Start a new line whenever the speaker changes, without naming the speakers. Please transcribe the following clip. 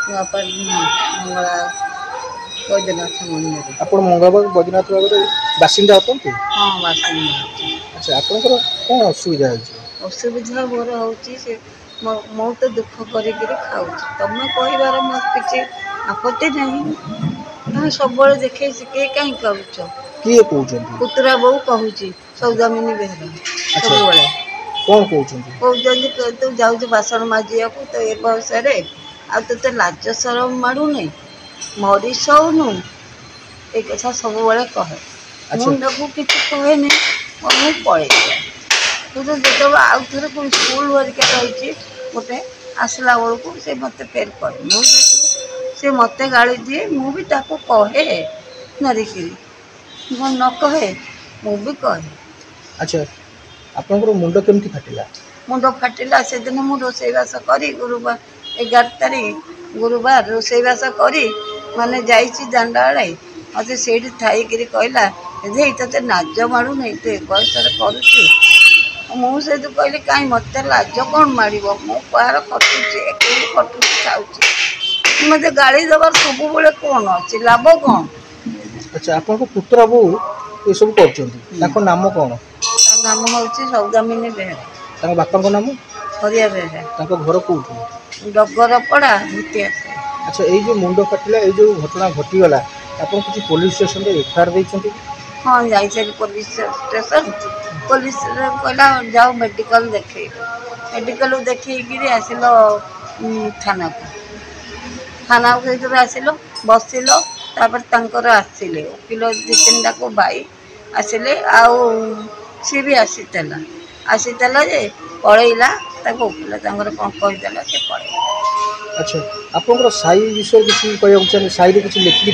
ନୂଆପାଟଣା ମଙ୍ଗଳା ବୈଦ୍ୟନାଥ ମନ୍ଦିର।
ଆପଣ ମଙ୍ଗଳବାର ବୈଦ୍ୟନାଥ ବାବୁରେ ବାସିନ୍ଦା ଅଟନ୍ତି?
ହଁ ବାସିନ୍ଦା ଅଛି।
ଆଚ୍ଛା ଆପଣଙ୍କର କ'ଣ ଅସୁବିଧା ହେଉଛି?
ଅସୁବିଧା ମୋର ହେଉଛି ସେ ମୁଁ ତ ଦୁଃଖ କରିକିରି ଖାଉଛି, ତମେ କହିବାର ମୋର କିଛି ଆପତ୍ତି ନାହିଁ। ତମେ ସବୁବେଳେ ଦେଖେଇ ଶିଖେଇ କାହିଁ କରୁଛ?
କିଏ କହୁଛନ୍ତି?
ପୁତୁରା ବୋଉ କହୁଛି ସୌଦାମିନୀ ବେହେରା
ଆଚ୍ଛା
ସବୁବେଳେ
କ'ଣ କହୁଛନ୍ତି?
କହୁଛନ୍ତି ତୁ ଯାଉଛୁ ବାସନ ମାଜିବାକୁ ତ ଏ ବୟସରେ, ଆଉ ତୋତେ ଲାଜ ସରମ ମାଡ଼ୁନି, ମରିସଉନୁ, ଏ କଥା ସବୁବେଳେ କହେ।
ଆଚ୍ଛା
ମୁଁ ତାକୁ କିଛି କହେନି, ମୁଁ ପଳେଇଯାଏ। କିନ୍ତୁ ଯେତେବେଳେ ଆଉ ଥରେ ପୁଣି ସ୍କୁଲ ହେରିକା ରହିଛି ଗୋଟେ ଆସିଲା ବେଳକୁ ସେ ମୋତେ ଫେର କହେ, ମୁଁ ସେ ମୋତେ ଗାଳି ଦିଏ, ମୁଁ ବି ତାକୁ କହେ ଧରିକିରି, ମୁଁ ନ କହେ ମୁଁ ବି କହେ।
ଆଚ୍ଛା ଆପଣଙ୍କର ମୁଣ୍ଡ କେମିତି ଫାଟିଲା?
ମୁଣ୍ଡ ଫାଟିଲା ସେଦିନ ମୁଁ ରୋଷେଇବାସ କରି ଗୁରୁବାର 11 ତାରିଖ ଗୁରୁବାର ରୋଷେଇବାସ କରି ମାନେ ଯାଇଛି ଦାଣ୍ଡ ଆଡ଼େ, ମୋତେ ସେଇଠି ଥାଇକିରି କହିଲା ଦେଇ ତୋତେ ଲାଜ ମାଡ଼ୁନି, ତୁ ଏ ବୟସରେ କରୁଛୁ? ମୁଁ ସେଇଠୁ କହିଲି କାହିଁ ମୋତେ ଲାଜ କ'ଣ ମାଡ଼ିବ, ମୁଁ କୁଆଡ଼େ ଖଟୁଛି, ଏକେଇଠି ଖଟୁଛି ଖାଉଛି, ମୋତେ ଗାଳି ଦେବାର ସବୁବେଳେ କ'ଣ ଅଛି, ଲାଭ କ'ଣ?
ଆଚ୍ଛା ଆପଣଙ୍କ ପୁତୁରା ବୋଉ ଏସବୁ କରୁଛନ୍ତି, ତାଙ୍କ ନାମ କ'ଣ?
ତା ନାମ ହେଉଛି ସୌଦାମିନୀ ବେହେରା।
ତାଙ୍କ ବାପାଙ୍କ ନାମ?
ହରିଆ ବେହେରା।
ତାଙ୍କ ଘର କୋଉଠି?
ଡଗରପଡ଼ା ଭୂତିଆ।
ଆଚ୍ଛା ଏଇ ଯେଉଁ ମୁଣ୍ଡ ଫାଟିଲା, ଏଇ ଯେଉଁ ଘଟଣା ଘଟିଗଲା, ଆପଣ କିଛି ପୋଲିସ ଷ୍ଟେସନରେ ଏଫଆଇଆର ଦେଇଛନ୍ତି?
ହଁ ଯାଇଥିଲି ପୋଲିସ ଷ୍ଟେସନ, ପୋଲିସରେ କହିଲା ଯାଅ ମେଡ଼ିକାଲ ଦେଖେଇବ। ମେଡ଼ିକାଲକୁ ଦେଖେଇକିରି ଆସିଲ ଥାନାକୁ, ସେଇଥିରୁ ଆସିଲ ବସିଲ, ତାପରେ ତାଙ୍କର ଆସିଲେ ଓକିଲ 2-3ଟାକୁ ଭାଇ ଆସିଲେ, ଆଉ ସିଏ ବି ଆସିଥିଲା ଯେ ପଳେଇଲା, ତାକୁ ଓକିଲ ତାଙ୍କର କ'ଣ କହିଦେଲା, ସେ ପଳେଇଲା।
ଆଚ୍ଛା ଆପଣଙ୍କର ସାହି ବିଷୟରେ କିଛି କହିବାକୁ ଚାହିଁବେ? ସାହିରେ କିଛି ଲେଖିକି